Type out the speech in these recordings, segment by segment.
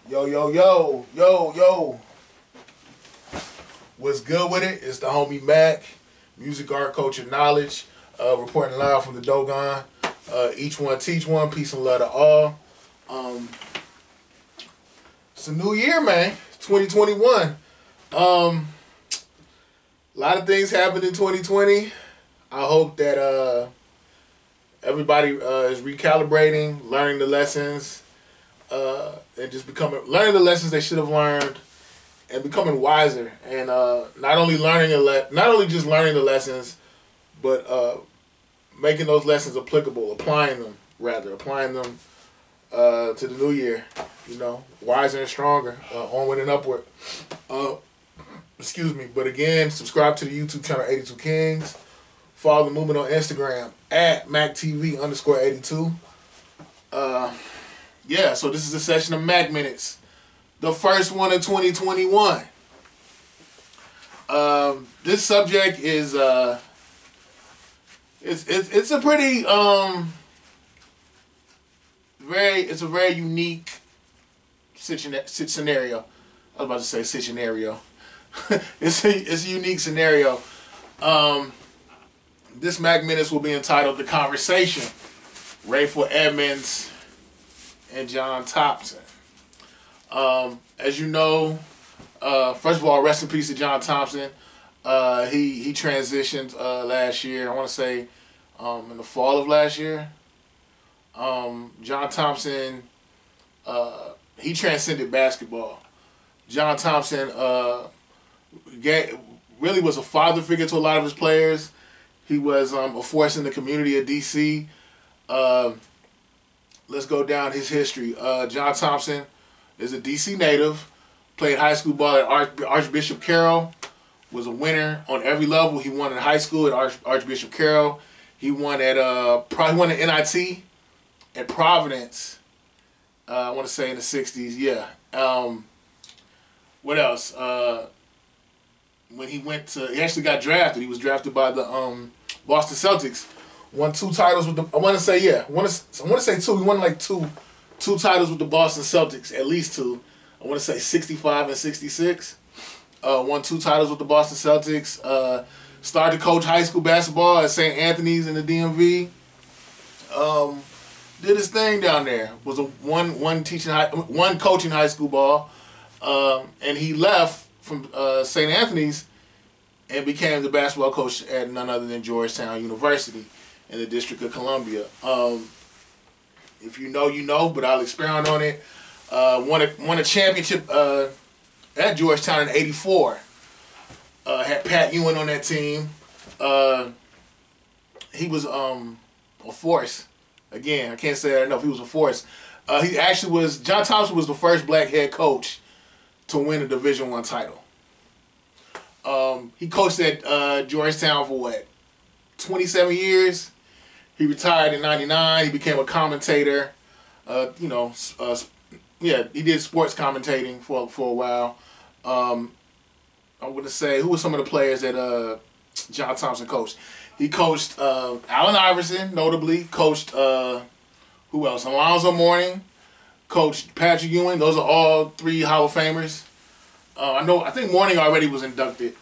Yo, yo, yo, yo, yo. What's good with it? It's the homie Mac, music, art, culture, knowledge, reporting live from the Dogon. Each one teach one, peace and love to all. It's a new year, man. 2021. A lot of things happened in 2020. I hope that everybody is recalibrating, learning the lessons, and just learning the lessons they should have learned, and becoming wiser. And not only just learning the lessons, but making those lessons applicable, applying them to the new year. You know, wiser and stronger, onward and upward. Excuse me. But again, subscribe to the YouTube channel 82 Kings. Follow the movement on Instagram at MACTV_82. Yeah, so this is a session of Mac Minutes. The first one of 2021. This subject is it's a pretty it's a very unique scenario. I was about to say scenario. It's a unique scenario. This Mac Minutes will be entitled "The Conversation." Rayful Edmond and John Thompson. As you know, first of all, rest in peace to John Thompson. He transitioned last year. I want to say in the fall of last year. John Thompson, he transcended basketball. John Thompson really was a father figure to a lot of his players. He was a force in the community of D.C. Let's go down his history. John Thompson is a D.C. native, played high school ball at Archbishop Carroll, was a winner on every level. He won in high school at Archbishop Carroll. He won at NIT at Providence. I want to say in the 60s. Yeah. What else? When he actually got drafted. He was drafted by the Boston Celtics. Won 2 titles with the. I want to say two. He won like two titles with the Boston Celtics, at least 2. I want to say 65 and 66. Won 2 titles with the Boston Celtics. Started to coach high school basketball at St. Anthony's in the DMV. Did his thing down there. Was one coaching high school ball, and he left from St. Anthony's and became the basketball coach at none other than Georgetown University in the District of Columbia. If you know, you know, but I'll expound on it. Won a championship at Georgetown in '84. Had Pat Ewing on that team. He was a force. Again, I can't say that enough. He was a force. John Thompson was the first black head coach to win a Division I title. He coached at Georgetown for 27 years. He retired in '99. He became a commentator. He did sports commentating for a while. I want to say, who were some of the players that John Thompson coached? He coached Allen Iverson, notably. Coached, who else? Alonzo Mourning. Coached Patrick Ewing. Those are all 3 Hall of Famers. I think Mourning already was inducted.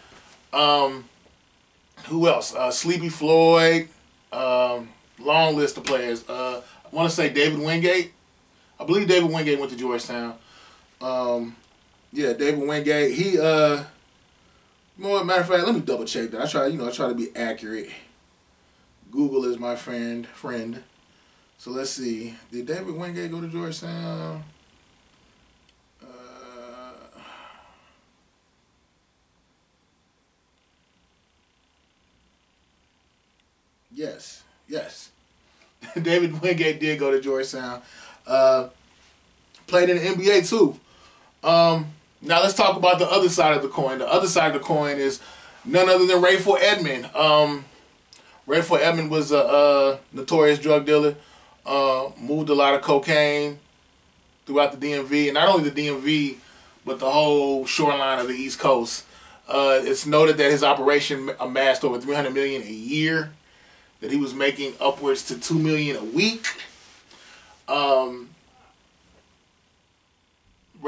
Who else? Sleepy Floyd. Long list of players. I want to say David Wingate. I believe David Wingate went to Georgetown. Yeah, David Wingate. He matter of fact, let me double check that. I try to be accurate. Google is my friend. So let's see. Did David Wingate go to Georgetown? Yes. David Wingate did go to Georgetown. Played in the NBA too. Now let's talk about the other side of the coin. The other side of the coin is none other than Rayful Edmond. Rayful Edmond was a notorious drug dealer. Moved a lot of cocaine throughout the DMV, and not only the DMV, but the whole shoreline of the East Coast. It's noted that his operation amassed over $300 million a year. That he was making upwards to $2 million a week.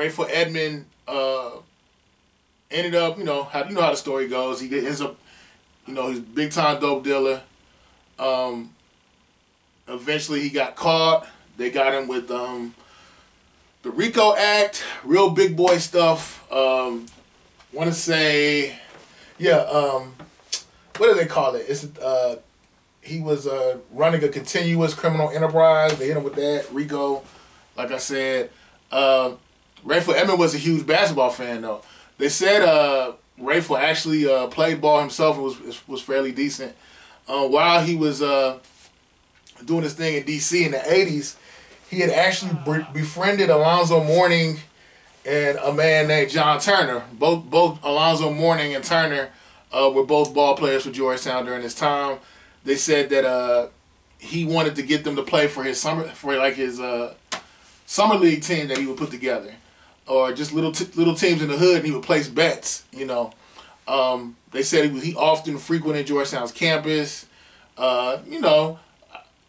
Rayful Edmond ended up, you know how the story goes. He ends up, you know, he's a big time dope dealer. Eventually he got caught. They got him with the RICO Act, real big boy stuff. Want to say, yeah. What do they call it? It's he was running a continuous criminal enterprise. They hit him with that RICO. Like I said, Rayful Edmond was a huge basketball fan though. They said Rayful actually played ball himself and was fairly decent. While he was doing his thing in D.C. in the 80s, he had actually befriended Alonzo Mourning and a man named John Turner. Both Alonzo Mourning and Turner were both ball players for Georgetown during this time. They said that he wanted to get them to play for his summer league team that he would put together, or just little teams in the hood, and he would place bets. You know, they said he often frequented Georgetown's campus. You know,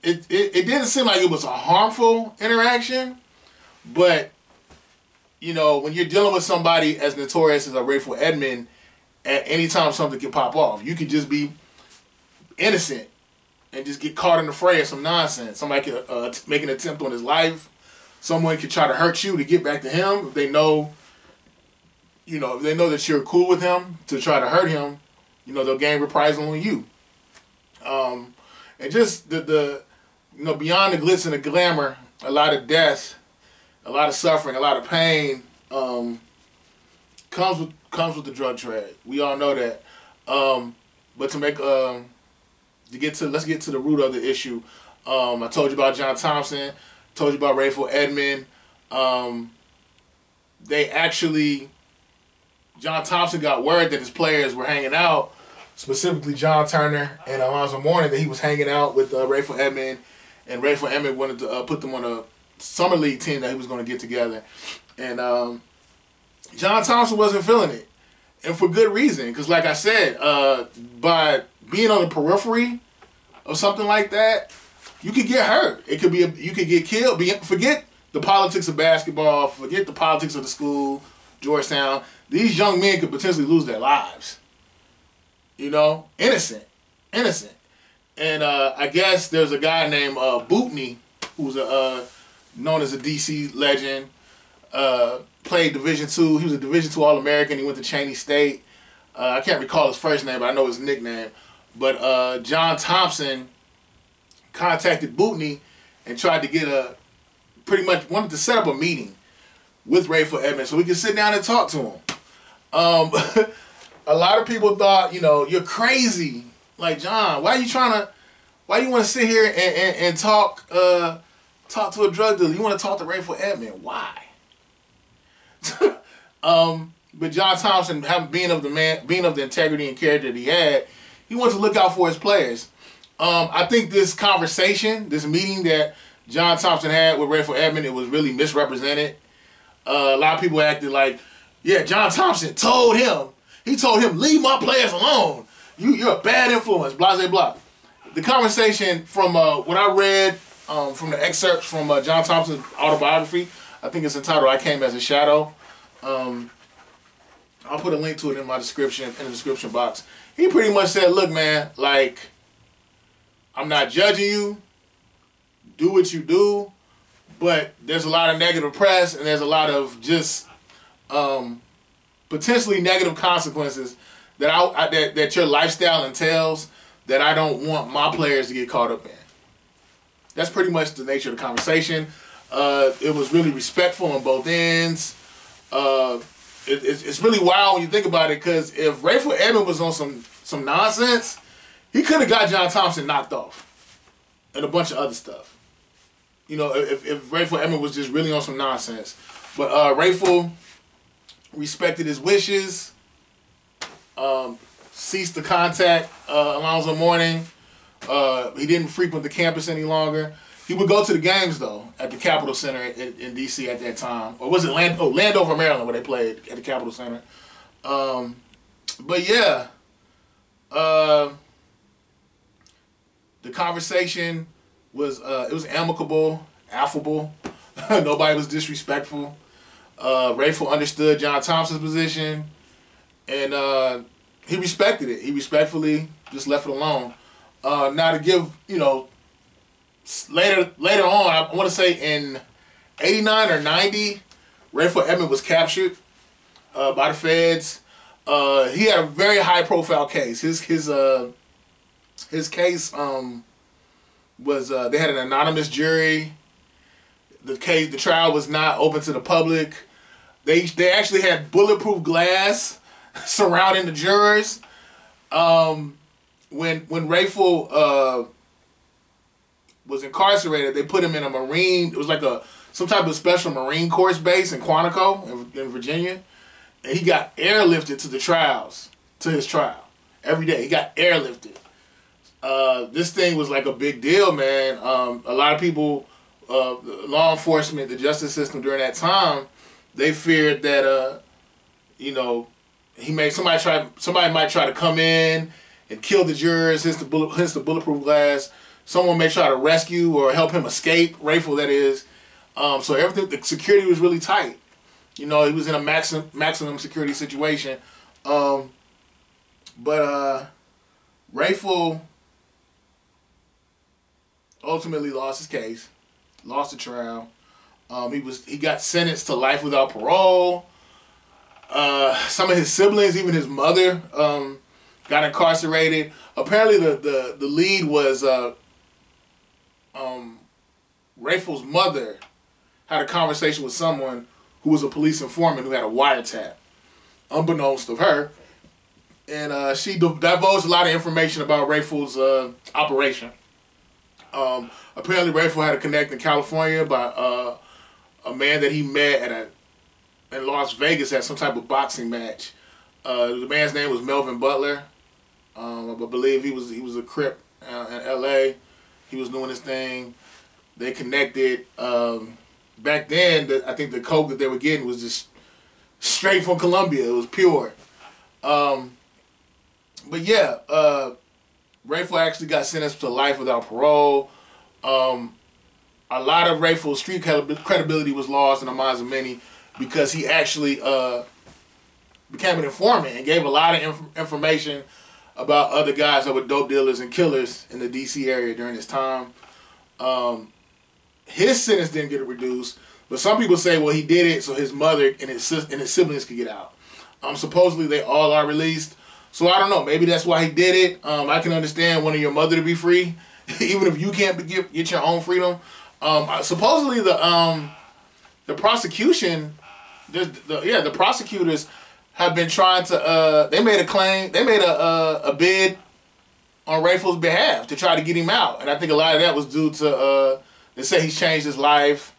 it didn't seem like it was a harmful interaction, but you know, when you're dealing with somebody as notorious as a Rayful Edmond, at any time something can pop off. You could just be innocent and just get caught in the fray of some nonsense. Somebody could make an attempt on his life. Someone could try to hurt you to get back to him. If they know, you know, if they know that you're cool with him, to try to hurt him, you know, they'll gain reprisal on you. And just the you know, beyond the glitz and the glamour, a lot of death, a lot of suffering, a lot of pain comes with the drug trade. We all know that. But to make let's get to the root of the issue. I told you about John Thompson. Told you about Rayful Edmond. John Thompson got word that his players were hanging out, specifically John Turner and Alonzo Mourning, that he was hanging out with Rayful Edmond, and Rayful Edmond wanted to put them on a summer league team that he was going to get together. And John Thompson wasn't feeling it, and for good reason, because like I said, by being on the periphery of something like that, you could get hurt. It could be you could get killed. Forget the politics of basketball. Forget the politics of the school, Georgetown. These young men could potentially lose their lives. You know, innocent. And I guess there's a guy named Bootney, who's known as a DC legend. Played Division II. He was a Division II All-American. He went to Cheney State. I can't recall his first name, but I know his nickname. But John Thompson contacted Bootney and tried to pretty much wanted to set up a meeting with Rayful Edmond so we could sit down and talk to him. A lot of people thought, you know, you're crazy. Like, John, why you want to sit here and talk to a drug dealer? You want to talk to Rayful Edmond? Why? But John Thompson, being of the integrity and character that he had, he wanted to look out for his players. I think this conversation, this meeting that John Thompson had with Rayful Edmond, it was really misrepresented. A lot of people acted like, yeah, John Thompson told him. He told him, leave my players alone. You're a bad influence, blah, blah, blah. The conversation from what I read from the excerpts from John Thompson's autobiography, I think it's entitled I Came as a Shadow. I'll put a link to it in the description box. He pretty much said, look, man, like, I'm not judging you. Do what you do. But there's a lot of negative press and there's a lot of just potentially negative consequences that your lifestyle entails that I don't want my players to get caught up in. That's pretty much the nature of the conversation. It was really respectful on both ends. It's really wild when you think about it, because if Rayful Edmond was on some nonsense, he could have got John Thompson knocked off and a bunch of other stuff. You know, if Rayful Edmond was just really on some nonsense. But Rayful respected his wishes, ceased to contact Alonzo Mourning. He didn't frequent the campus any longer. He would go to the games, though, at the Capitol Center in D.C. at that time. Or was it Landover, Maryland, where they played at the Capitol Center. But, yeah. The conversation was, it was amicable, affable. Nobody was disrespectful. Rayful understood John Thompson's position, and he respected it. He respectfully just left it alone. Now to give, you know, later on, I want to say in 89 or 90, Rayful Edmond was captured by the feds. He had a very high profile case. His case was they had an anonymous jury. The trial was not open to the public. They actually had bulletproof glass surrounding the jurors. When Rayful was incarcerated, they put him in a Marine. It was like some type of special Marine Corps base in Quantico in Virginia, and he got airlifted to his trial every day. He got airlifted. This thing was like a big deal, man. A lot of people, law enforcement, the justice system during that time, they feared that you know, somebody might try to come in and kill the jurors, hits the bulletproof glass. Someone may try to rescue or help him escape, Rayful that is. So everything, the security was really tight. You know, he was in a maximum security situation. But Rayful ultimately lost his case, lost the trial. He got sentenced to life without parole. Some of his siblings, even his mother, got incarcerated. Apparently, the lead was Rayful's mother had a conversation with someone who was a police informant who had a wiretap, unbeknownst of her, and she divulged a lot of information about Rayful's operation. Apparently, Rayful had a connect in California by a man that he met in Las Vegas at some type of boxing match. The man's name was Melvin Butler. I believe he was a Crip in L.A. He was doing his thing. They connected. Back then, I think the coke that they were getting was just straight from Colombia. It was pure. But yeah, Rayful actually got sentenced to life without parole. A lot of Rayful's street credibility was lost in the minds of many because he actually became an informant and gave a lot of information about other guys that were dope dealers and killers in the D.C. area during his time. His sentence didn't get reduced, but some people say, well, he did it so his mother and his siblings could get out. Supposedly they all are released, so I don't know. Maybe that's why he did it. I can understand wanting your mother to be free, even if you can't get your own freedom. Supposedly the prosecution, the prosecutors have been trying to. They made a claim. They made a bid on Rayful's behalf to try to get him out, and I think a lot of that was due to. They say he's changed his life.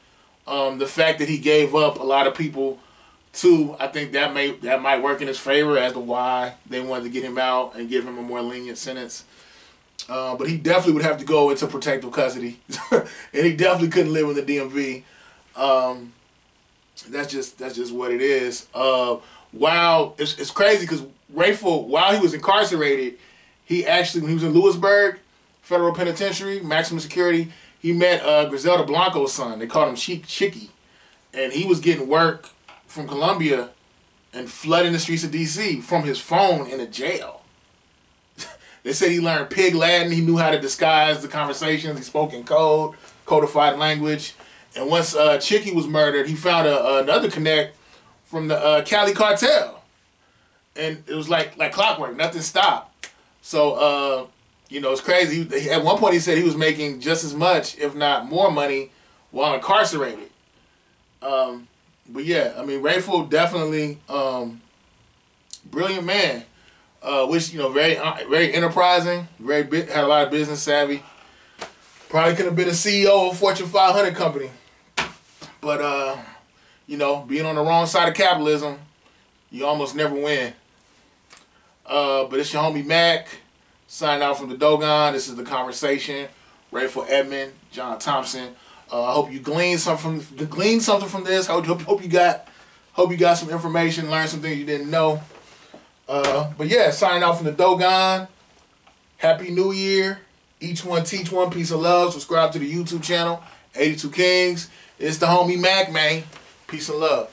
The fact that he gave up a lot of people too, I think that might work in his favor as to why they wanted to get him out and give him a more lenient sentence. But he definitely would have to go into protective custody, and he definitely couldn't live in the DMV. That's just what it is. Wow, it's crazy because Rayful, while he was incarcerated, he actually, when he was in Lewisburg Federal Penitentiary, maximum security, he met Griselda Blanco's son. They called him Chicky. And he was getting work from Colombia and flooding the streets of D.C. from his phone in a jail. They said he learned Pig Latin. He knew how to disguise the conversations. He spoke in code, codified language. And once Chicky was murdered, he found another connect from the Cali cartel. And it was like clockwork. Nothing stopped. So, you know, it's crazy. At one point, he said he was making just as much, if not more money, while incarcerated. But yeah, I mean, Rayful definitely brilliant man. Which, you know, very enterprising, had a lot of business savvy. Probably could have been a CEO of a Fortune 500 company. But, you know, being on the wrong side of capitalism, you almost never win. But it's your homie Mac. Signing out from the Dogon. This is The Conversation. Rayful Edmond, John Thompson. I hope you gleaned something from this. Hope you got some information, learned some things you didn't know. But yeah, signing out from the Dogon. Happy New Year. Each one teach one. Peace of love. Subscribe to the YouTube channel, 82 Kings. It's the homie Mac, man. Peace and love.